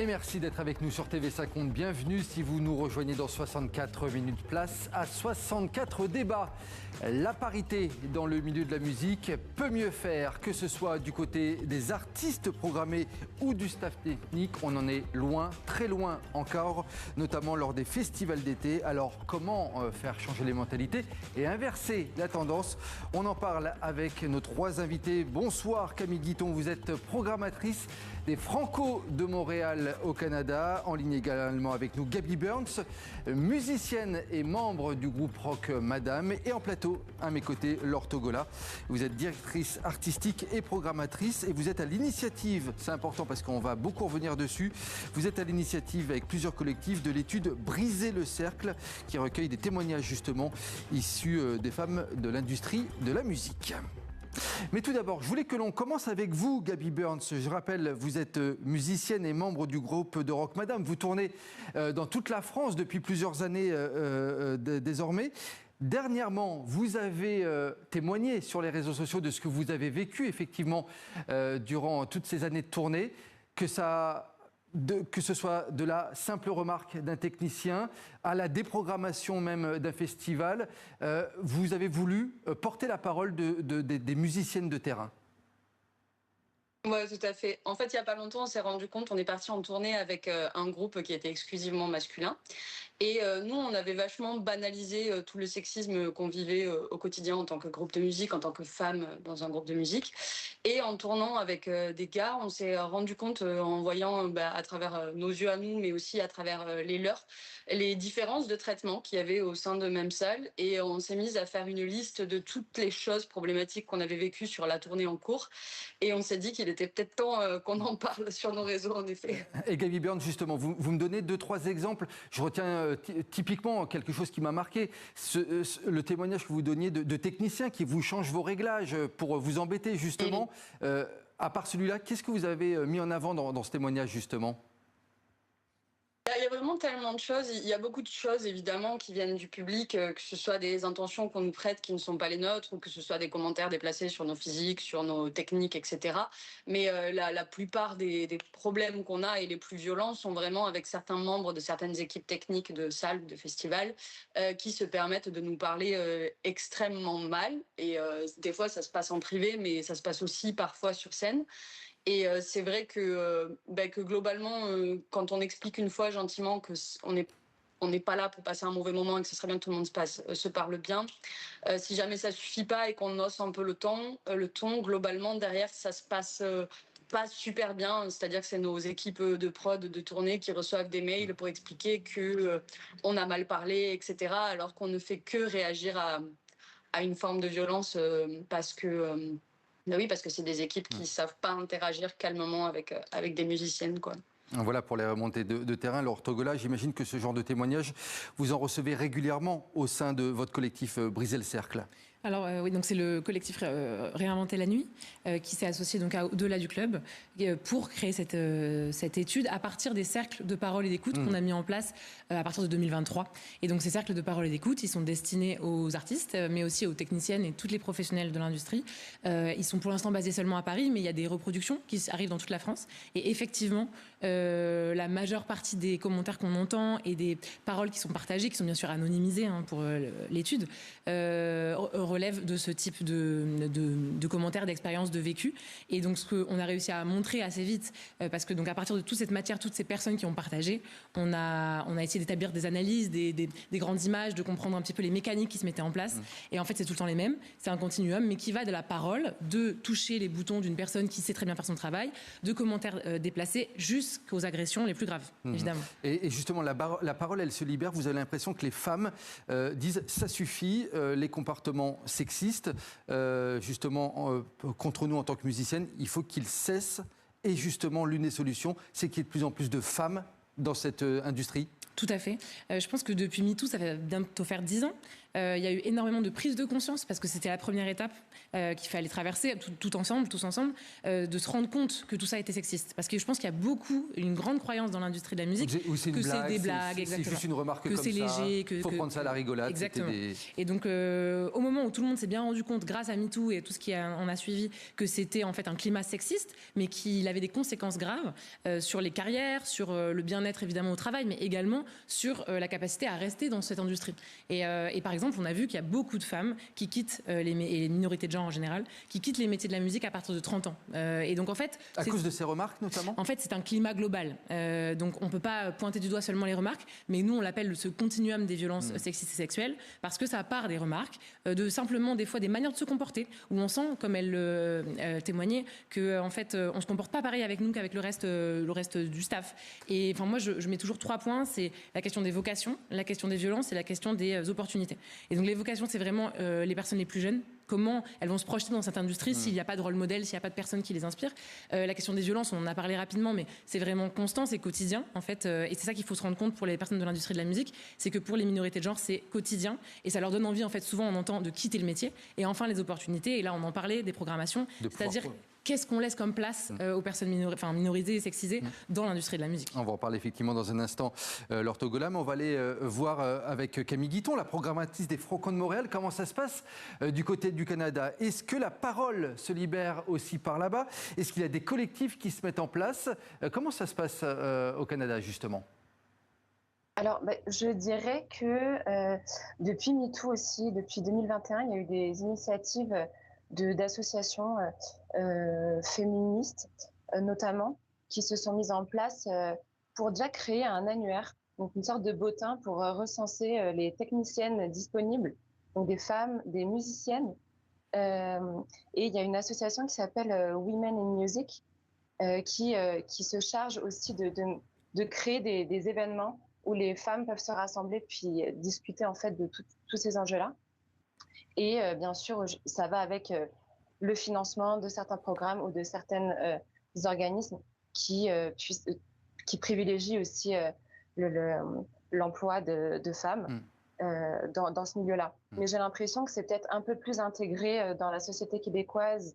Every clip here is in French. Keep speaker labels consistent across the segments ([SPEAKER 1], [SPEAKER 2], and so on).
[SPEAKER 1] Et merci d'être avec nous sur TV50. Bienvenue si vous nous rejoignez dans 64 minutes. Place à 64 débats. La parité dans le milieu de la musique peut mieux faire, que ce soit du côté des artistes programmés ou du staff technique. On en est loin, très loin encore, notamment lors des festivals d'été. Alors comment faire changer les mentalités et inverser la tendance? On en parle avec nos trois invités. Bonsoir Camille Guiton, vous êtes programmatrice des Franco de Montréal au Canada. En ligne également avec nous Gaby Burns, musicienne et membre du groupe rock Madame. Et en plateau, à mes côtés, Laure Togola. Vous êtes directrice artistique et programmatrice et vous êtes à l'initiative, c'est important parce qu'on va beaucoup revenir dessus, vous êtes à l'initiative avec plusieurs collectifs de l'étude Briser le cercle qui recueille des témoignages justement issus des femmes de l'industrie de la musique. Mais tout d'abord, je voulais que l'on commence avec vous, Gaby Burns. Je rappelle, vous êtes musicienne et membre du groupe de rock Madame. Vous tournez dans toute la France depuis plusieurs années désormais. Dernièrement, vous avez témoigné sur les réseaux sociaux de ce que vous avez vécu effectivement durant toutes ces années de tournée, que ce soit de la simple remarque d'un technicien à la déprogrammation même d'un festival, vous avez voulu porter la parole des musiciennes de terrain.
[SPEAKER 2] Ouais, tout à fait. En fait, il n'y a pas longtemps, on s'est rendu compte, on est parti en tournée avec un groupe qui était exclusivement masculin. Et nous, on avait vachement banalisé tout le sexisme qu'on vivait au quotidien en tant que groupe de musique, en tant que femme dans un groupe de musique. Et en tournant avec des gars, on s'est rendu compte, en voyant à travers nos yeux à nous, mais aussi à travers les leurs, les différences de traitement qu'il y avait au sein de même salle. Et on s'est mis à faire une liste de toutes les choses problématiques qu'on avait vécues sur la tournée en cours. Et on s'est dit qu'il était peut-être temps qu'on en parle sur nos réseaux, en effet.
[SPEAKER 1] Et Gaby Burns, justement, vous me donnez 2-3 exemples. Je retiens typiquement quelque chose qui m'a marqué, le témoignage que vous donniez de techniciens qui vous changent vos réglages pour vous embêter, justement. À part celui-là, qu'est-ce que vous avez mis en avant dans ce témoignage, justement ?
[SPEAKER 2] Il y a vraiment tellement de choses. Il y a beaucoup de choses, évidemment, qui viennent du public, que ce soit des intentions qu'on nous prête qui ne sont pas les nôtres, ou que ce soit des commentaires déplacés sur nos physiques, sur nos techniques, etc. Mais la plupart des problèmes qu'on a et les plus violents sont vraiment avec certains membres de certaines équipes techniques de salles, de festivals, qui se permettent de nous parler extrêmement mal. Et des fois, ça se passe en privé, mais ça se passe aussi parfois sur scène. Et c'est vrai que globalement, quand on explique une fois gentiment qu'on n'est pas là pour passer un mauvais moment et que ce serait bien que tout le monde se parle bien, si jamais ça suffit pas et qu'on hausse un peu le ton, globalement, derrière, ça se passe pas super bien. C'est-à-dire que c'est nos équipes de prod, de tournée qui reçoivent des mails pour expliquer qu'on a mal parlé, etc. Alors qu'on ne fait que réagir à une forme de violence parce que... oui, parce que c'est des équipes qui ne savent pas interagir calmement avec des musiciennes, quoi.
[SPEAKER 1] Voilà pour les remontées de terrain. Laure Togola, j'imagine que ce genre de témoignage, vous en recevez régulièrement au sein de votre collectif Briser le cercle.
[SPEAKER 3] Alors oui, donc c'est le collectif Réinventer la nuit qui s'est associé donc à Au-delà du club pour créer cette étude à partir des cercles de parole et d'écoute qu'on a mis en place à partir de 2023. Et donc ces cercles de parole et d'écoute, ils sont destinés aux artistes, mais aussi aux techniciennes et toutes les professionnels de l'industrie. Ils sont pour l'instant basés seulement à Paris, mais il y a des reproductions qui arrivent dans toute la France. Et effectivement, la majeure partie des commentaires qu'on entend et des paroles qui sont partagées, qui sont bien sûr anonymisées pour l'étude, relève de ce type de commentaires, d'expériences, de vécu. Et donc, ce qu'on a réussi à montrer assez vite, parce que donc à partir de toute cette matière, toutes ces personnes qui ont partagé, on a essayé d'établir des analyses, des grandes images, de comprendre un petit peu les mécaniques qui se mettaient en place. Et en fait, c'est tout le temps les mêmes. C'est un continuum, mais qui va de la parole, de toucher les boutons d'une personne qui sait très bien faire son travail, de commentaires déplacés, jusqu'aux agressions les plus graves, évidemment.
[SPEAKER 1] Et justement, la parole, elle se libère. Vous avez l'impression que les femmes disent « ça suffit », les comportements sexistes, justement, contre nous en tant que musiciennes, il faut qu'ils cessent. Et justement, l'une des solutions, c'est qu'il y ait de plus en plus de femmes dans cette industrie.
[SPEAKER 3] Tout à fait. Je pense que depuis MeToo, ça va bientôt faire 10 ans. Il y a eu énormément de prise de conscience parce que c'était la première étape qu'il fallait traverser tous ensemble, de se rendre compte que tout ça était sexiste. Parce que je pense qu'il y a une grande croyance dans l'industrie de la musique
[SPEAKER 1] que c'est des blagues,
[SPEAKER 3] exactement.
[SPEAKER 1] C'est juste une remarque
[SPEAKER 3] que
[SPEAKER 1] comme
[SPEAKER 3] c'est
[SPEAKER 1] ça.
[SPEAKER 3] Léger,
[SPEAKER 1] Il faut prendre ça à la rigolade.
[SPEAKER 3] Exactement. Et donc, au moment où tout le monde s'est bien rendu compte, grâce à MeToo et tout ce qui en a suivi, que c'était en fait un climat sexiste, mais qu'il avait des conséquences graves sur les carrières, sur le bien-être évidemment au travail, mais également sur la capacité à rester dans cette industrie. Et par exemple, on a vu qu'il y a beaucoup de femmes qui quittent, et les minorités de genre en général, qui quittent les métiers de la musique à partir de 30 ans. Et donc en fait...
[SPEAKER 1] À cause de ces remarques notamment ?
[SPEAKER 3] En fait, c'est un climat global. Donc on ne peut pas pointer du doigt seulement les remarques, mais nous on l'appelle ce continuum des violences sexistes et sexuelles, parce que ça part des remarques, de simplement des fois des manières de se comporter, où on sent, comme elle témoignait, que en fait on se comporte pas pareil avec nous qu'avec le reste du staff. Et enfin moi je mets toujours 3 points, c'est la question des vocations, la question des violences et la question des opportunités. Et donc les vocations, c'est vraiment les personnes les plus jeunes. Comment elles vont se projeter dans cette industrie s'il n'y a pas de rôle modèle, s'il n'y a pas de personnes qui les inspirent. La question des violences, on en a parlé rapidement, mais c'est vraiment constant, c'est quotidien en fait. Et c'est ça qu'il faut se rendre compte pour les personnes de l'industrie de la musique, c'est que pour les minorités de genre, c'est quotidien et ça leur donne envie en fait. Souvent, on entend de quitter le métier. Et enfin, les opportunités. Et là, on en parlait des programmations, c'est-à-dire qu'est-ce qu'on laisse comme place aux personnes minorisées et sexisées dans l'industrie de la musique.
[SPEAKER 1] On va en parler effectivement dans un instant, Laure Togolam. On va aller voir avec Camille Guitton, la programmatrice des Franco de Montréal, comment ça se passe du côté du Canada. Est-ce que la parole se libère aussi par là-bas ? Est-ce qu'il y a des collectifs qui se mettent en place ? Comment ça se passe au Canada, justement ?
[SPEAKER 4] Alors, je dirais que depuis MeToo aussi, depuis 2021, il y a eu des initiatives d'associations féministes, notamment, qui se sont mises en place pour déjà créer un annuaire, donc une sorte de bottin pour recenser les techniciennes disponibles, donc des femmes, des musiciennes. Et il y a une association qui s'appelle Women in Music qui se charge aussi de créer des événements où les femmes peuvent se rassembler puis discuter en fait de tous ces enjeux-là. Et bien sûr, ça va avec le financement de certains programmes ou de certains organismes qui privilégient aussi l'emploi de femmes dans ce milieu-là. Mais j'ai l'impression que c'est peut-être un peu plus intégré dans la société québécoise.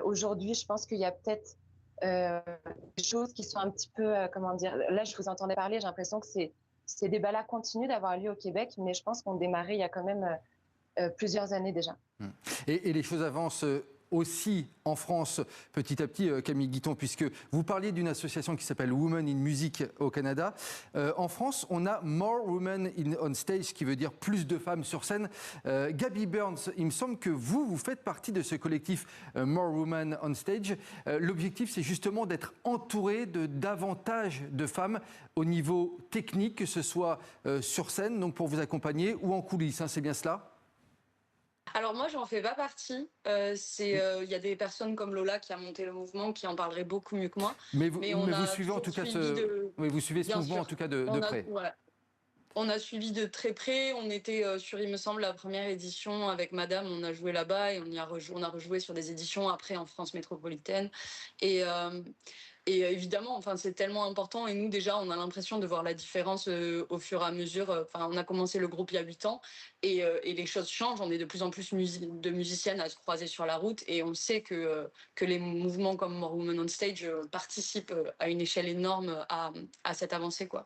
[SPEAKER 4] Aujourd'hui, je pense qu'il y a peut-être des choses qui sont un petit peu, comment dire, là je vous entendais parler, j'ai l'impression que ces débats-là continuent d'avoir lieu au Québec, mais je pense qu'on démarrait il y a quand même plusieurs années déjà.
[SPEAKER 1] Et les choses avancent aussi en France petit à petit, Camille Guitton, puisque vous parliez d'une association qui s'appelle Women in Music au Canada. En France, on a More Women on Stage, qui veut dire plus de femmes sur scène. Gabby Burns, il me semble que vous faites partie de ce collectif More Women on Stage. L'objectif, c'est justement d'être entouré de davantage de femmes au niveau technique, que ce soit sur scène, donc pour vous accompagner, ou en coulisses, hein, c'est bien cela ?
[SPEAKER 2] Alors moi, j'en fais pas partie. Il y a des personnes comme Lola qui a monté le mouvement qui en parleraient beaucoup mieux que moi.
[SPEAKER 1] Mais vous suivez en tout cas vous suivez ce mouvement en tout cas de près.
[SPEAKER 2] Voilà. On a suivi de très près. On était sur, il me semble, la première édition avec Madame. On a joué là-bas et on a rejoué sur des éditions après en France métropolitaine. Et évidemment, enfin, c'est tellement important. Et nous, déjà, on a l'impression de voir la différence au fur et à mesure. Enfin, on a commencé le groupe il y a 8 ans et les choses changent. On est de plus en plus de musiciennes à se croiser sur la route. Et on sait que les mouvements comme More Women on Stage participent à une échelle énorme à cette avancée, quoi.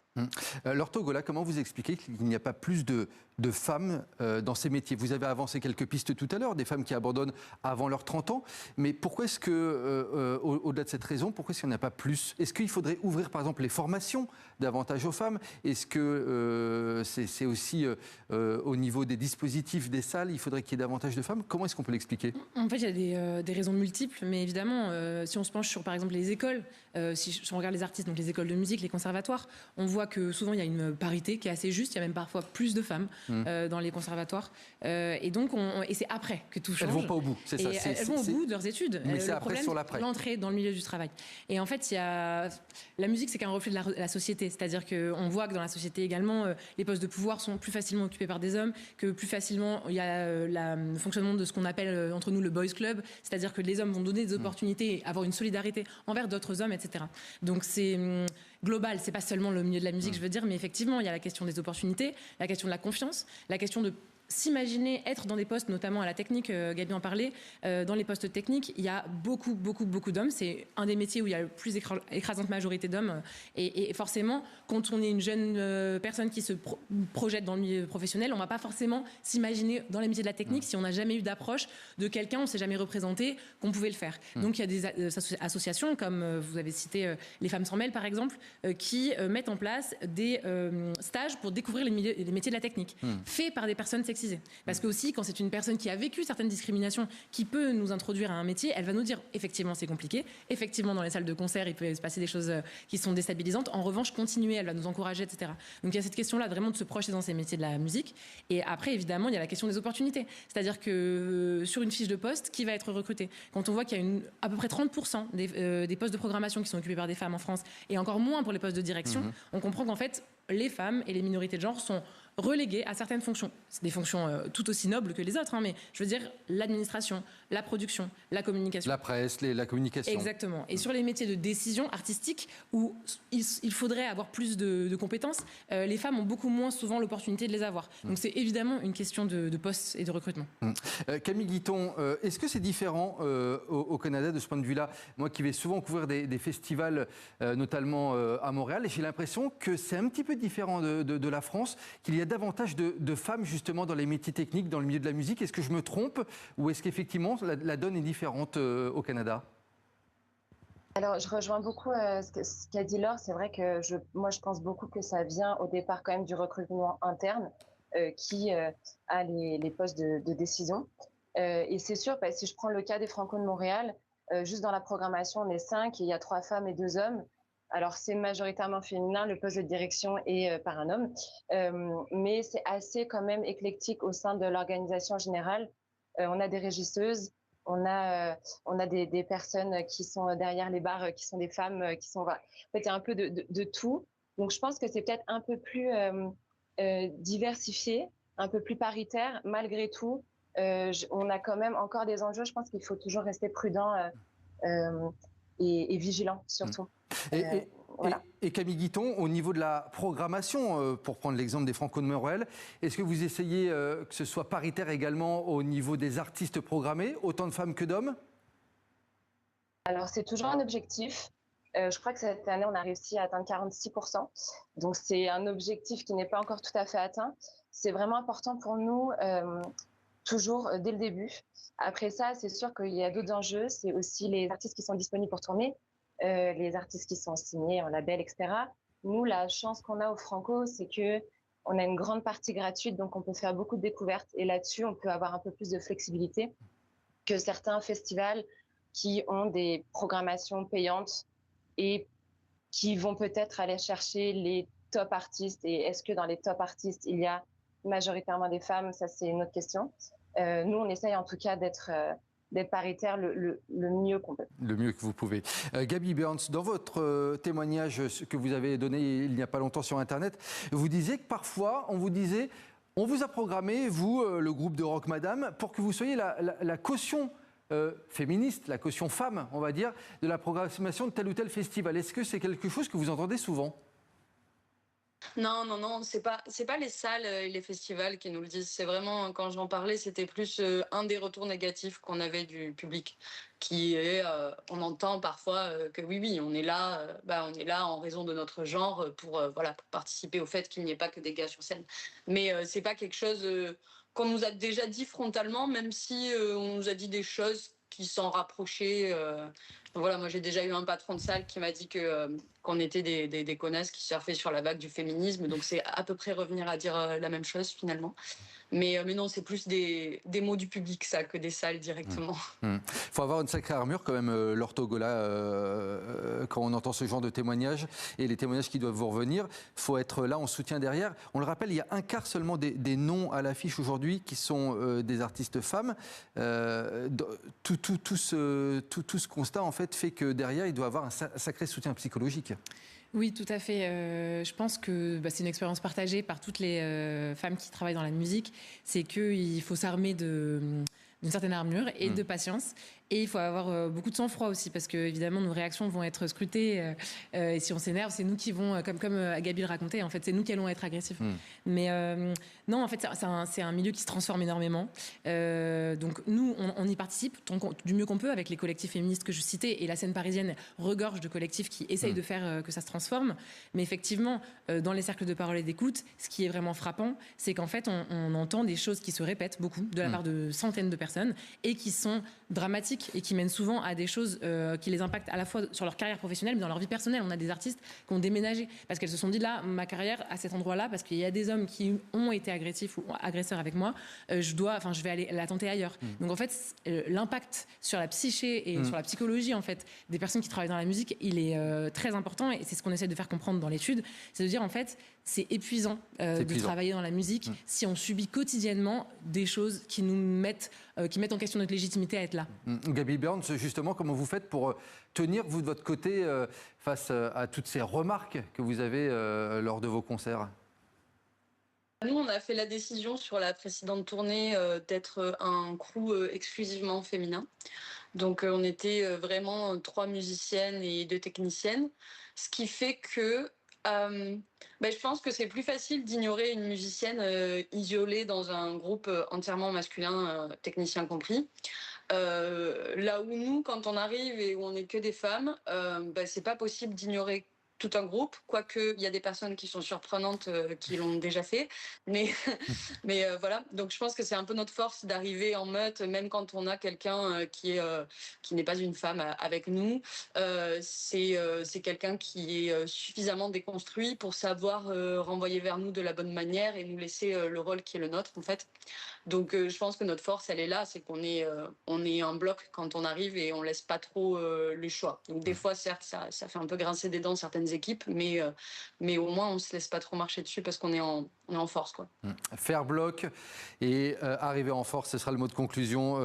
[SPEAKER 1] Laure Togolam, comment vous expliquez qu'il n'y a pas plus de femmes dans ces métiers ? Vous avez avancé quelques pistes tout à l'heure, des femmes qui abandonnent avant leurs 30 ans. Mais pourquoi est-ce que, au-delà de cette raison, pourquoi est-ce qu'il n'y en a pas plus ? Est-ce qu'il faudrait ouvrir, par exemple, les formations davantage aux femmes ? Est-ce que c'est aussi au niveau des dispositifs des salles, il faudrait qu'il y ait davantage de femmes ? Comment est-ce qu'on peut l'expliquer ?
[SPEAKER 3] En fait, il y a des raisons multiples, mais évidemment, si on se penche sur, par exemple, les écoles, si on regarde les artistes, donc les écoles de musique, les conservatoires, on voit que souvent, il y a une parité qui est assez juste. Il y a même parfois plus de femmes dans les conservatoires. Et donc, et c'est après que tout change.
[SPEAKER 1] Elles vont pas au bout, c'est ça.
[SPEAKER 3] Elles vont au bout de leurs études.
[SPEAKER 1] Mais c'est
[SPEAKER 3] le
[SPEAKER 1] après,
[SPEAKER 3] problème,
[SPEAKER 1] sur l'après.
[SPEAKER 3] l'entrée dans le milieu du travail. Et en fait, fait, la musique, c'est qu'un reflet de la société. C'est-à-dire qu'on voit que dans la société également, les postes de pouvoir sont plus facilement occupés par des hommes, que plus facilement il y a le fonctionnement de ce qu'on appelle entre nous le boys club, c'est-à-dire que les hommes vont donner des opportunités et avoir une solidarité envers d'autres hommes, etc. Donc c'est global, c'est pas seulement le milieu de la musique, je veux dire, mais effectivement, il y a la question des opportunités, la question de la confiance, la question de s'imaginer être dans des postes, notamment à la technique, Gabi en parlait, dans les postes techniques, il y a beaucoup d'hommes. C'est un des métiers où il y a le plus écrasante majorité d'hommes. Et forcément, quand on est une jeune personne qui se projette dans le milieu professionnel, on ne va pas forcément s'imaginer dans les métiers de la technique si on n'a jamais eu d'approche de quelqu'un, on ne s'est jamais représenté, qu'on pouvait le faire. Donc il y a des associations, comme vous avez cité les Femmes sans mêle, par exemple, qui mettent en place des stages pour découvrir les métiers de la technique, faits par des personnes sexisées. Parce que aussi, quand c'est une personne qui a vécu certaines discriminations, qui peut nous introduire à un métier, elle va nous dire effectivement c'est compliqué, effectivement dans les salles de concert il peut se passer des choses qui sont déstabilisantes, en revanche continuez, elle va nous encourager, etc. Donc il y a cette question-là vraiment de se projeter dans ces métiers de la musique. Et après évidemment il y a la question des opportunités, c'est-à-dire que sur une fiche de poste, qui va être recruté? Quand on voit qu'il y a à peu près 30% des postes de programmation qui sont occupés par des femmes en France, et encore moins pour les postes de direction, on comprend qu'en fait les femmes et les minorités de genre sont reléguées à certaines fonctions. C'est des fonctions tout aussi nobles que les autres, mais je veux dire l'administration, la production, la communication.
[SPEAKER 1] La presse, la communication.
[SPEAKER 3] Exactement. Et sur les métiers de décision artistique, où il faudrait avoir plus de compétences, les femmes ont beaucoup moins souvent l'opportunité de les avoir. Donc c'est évidemment une question de postes et de recrutement.
[SPEAKER 1] Camille Guiton, est-ce que c'est différent au Canada de ce point de vue-là? Moi qui vais souvent couvrir des festivals, notamment à Montréal, et j'ai l'impression que c'est un petit peu différent de la France, qu'il y a davantage de femmes justement dans les métiers techniques, dans le milieu de la musique. Est-ce que je me trompe ou est-ce qu'effectivement la donne est différente au Canada?
[SPEAKER 4] Alors, je rejoins beaucoup ce qu'a dit Laure. C'est vrai que moi, je pense beaucoup que ça vient au départ quand même du recrutement interne qui a les postes de décision. Et c'est sûr, si je prends le cas des Franco de Montréal, juste dans la programmation, on est 5 et il y a 3 femmes et 2 hommes. Alors, c'est majoritairement féminin, le poste de direction est par un homme, mais c'est assez quand même éclectique au sein de l'organisation générale. On a des régisseuses, on a des personnes qui sont derrière les bars, qui sont des femmes, qui sont... En fait, il y a un peu de tout. Donc, je pense que c'est peut-être un peu plus diversifié, un peu plus paritaire. Malgré tout, on a quand même encore des enjeux. Je pense qu'il faut toujours rester prudent et vigilant, surtout.
[SPEAKER 1] Voilà. Et Camille Guiton, au niveau de la programmation, pour prendre l'exemple des Franco de Montréal, est-ce que vous essayez que ce soit paritaire également au niveau des artistes programmés, autant de femmes que d'hommes?
[SPEAKER 4] Alors, c'est toujours un objectif. Je crois que cette année, on a réussi à atteindre 46%. Donc, c'est un objectif qui n'est pas encore tout à fait atteint. C'est vraiment important pour nous, toujours dès le début. Après ça, c'est sûr qu'il y a d'autres enjeux. C'est aussi les artistes qui sont disponibles pour tourner. Les artistes qui sont signés en label, etc. Nous, la chance qu'on a au Franco, c'est qu'on a une grande partie gratuite, donc on peut faire beaucoup de découvertes. Et là-dessus, on peut avoir un peu plus de flexibilité que certains festivals qui ont des programmations payantes et qui vont peut-être aller chercher les top artistes. Et est-ce que dans les top artistes, il y a majoritairement des femmes? Ça, c'est une autre question. Nous, on essaye en tout cas d'être paritaire le mieux qu'on peut.
[SPEAKER 1] Le mieux que vous pouvez. Gabi Burns, dans votre témoignage que vous avez donné il n'y a pas longtemps sur Internet, vous disiez que parfois, on vous a programmé, vous, le groupe de Rock Madame, pour que vous soyez la caution féministe, la caution femme, on va dire, de la programmation de tel ou tel festival. Est-ce que c'est quelque chose que vous entendez souvent ?
[SPEAKER 2] Non, c'est pas les salles et les festivals qui nous le disent. C'est vraiment, quand j'en parlais, c'était plus un des retours négatifs qu'on avait du public, qui est, on entend parfois que oui, on est là en raison de notre genre pour participer au fait qu'il n'y ait pas que des gars sur scène. Mais c'est pas quelque chose qu'on nous a déjà dit frontalement, même si on nous a dit des choses qui s'en rapprochaient. Voilà, moi j'ai déjà eu un patron de salle qui m'a dit qu'on était des connasses qui surfaient sur la vague du féminisme, donc c'est à peu près revenir à dire la même chose finalement. Mais non, c'est plus des mots du public ça que des salles directement.
[SPEAKER 1] Faut avoir une sacrée armure quand même, Laure Togola, quand on entend ce genre de témoignages et les témoignages qui doivent vous revenir. Faut être là en soutien derrière. On le rappelle, il y a un quart seulement des noms à l'affiche aujourd'hui qui sont des artistes femmes. Tout ce constat en fait fait, fait que derrière, il doit avoir un sacré soutien psychologique.
[SPEAKER 3] Oui, tout à fait. Je pense que c'est une expérience partagée par toutes les femmes qui travaillent dans la musique. C'est qu'il faut s'armer d'une certaine armure et de patience. Et il faut avoir beaucoup de sang-froid aussi, parce que évidemment nos réactions vont être scrutées. Et si on s'énerve, c'est nous qui vont, comme Gaby le racontait, en fait, c'est nous qui allons être agressifs. Mais non, en fait, c'est un milieu qui se transforme énormément. Donc nous, on y participe du mieux qu'on peut avec les collectifs féministes que je citais, et la scène parisienne regorge de collectifs qui essayent de faire que ça se transforme. Mais effectivement, dans les cercles de parole et d'écoute, ce qui est vraiment frappant, c'est qu'en fait, on entend des choses qui se répètent beaucoup de la part de centaines de personnes et qui sont dramatiques et qui mènent souvent à des choses qui les impactent à la fois sur leur carrière professionnelle mais dans leur vie personnelle. On a des artistes qui ont déménagé parce qu'elles se sont dit là, ma carrière à cet endroit-là, parce qu'il y a des hommes qui ont été agressifs ou agresseurs avec moi, je vais aller la tenter ailleurs. Donc en fait, l'impact sur la psyché et sur la psychologie en fait des personnes qui travaillent dans la musique, il est très important, et c'est ce qu'on essaie de faire comprendre dans l'étude, c'est de dire en fait c'est épuisant de travailler dans la musique si on subit quotidiennement des choses qui nous mettent en question notre légitimité à être là.
[SPEAKER 1] Gaby Burns, justement, comment vous faites pour tenir, vous, de votre côté, face à toutes ces remarques que vous avez lors de vos concerts?
[SPEAKER 2] Nous, on a fait la décision sur la précédente tournée d'être un crew exclusivement féminin. Donc, on était vraiment 3 musiciennes et 2 techniciennes, ce qui fait que je pense que c'est plus facile d'ignorer une musicienne isolée dans un groupe entièrement masculin, technicien compris. Là où nous, quand on arrive et où on n'est que des femmes, c'est pas possible d'ignorer tout un groupe, quoique il y a des personnes qui sont surprenantes qui l'ont déjà fait, mais voilà. Donc je pense que c'est un peu notre force d'arriver en meute, même quand on a quelqu'un qui n'est pas une femme avec nous. C'est quelqu'un qui est suffisamment déconstruit pour savoir renvoyer vers nous de la bonne manière et nous laisser le rôle qui est le nôtre en fait. Donc je pense que notre force elle est là, c'est qu'on est un bloc quand on arrive et on laisse pas trop le choix. Donc des fois certes ça fait un peu grincer des dents certaines équipes, mais au moins on se laisse pas trop marcher dessus parce qu'on est en force quoi.
[SPEAKER 1] Faire bloc et arriver en force, ce sera le mot de conclusion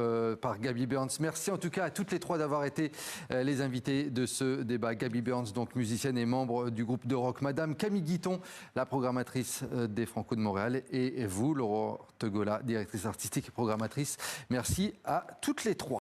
[SPEAKER 1] par Gaby Burns. Merci en tout cas à toutes les 3 d'avoir été les invités de ce débat. Gaby Burns, donc musicienne et membre du groupe de rock Madame, Camille Guiton, la programmatrice des Franco de Montréal, et vous, Laurent Tegola, directrice artistique et programmatrice. Merci à toutes les 3.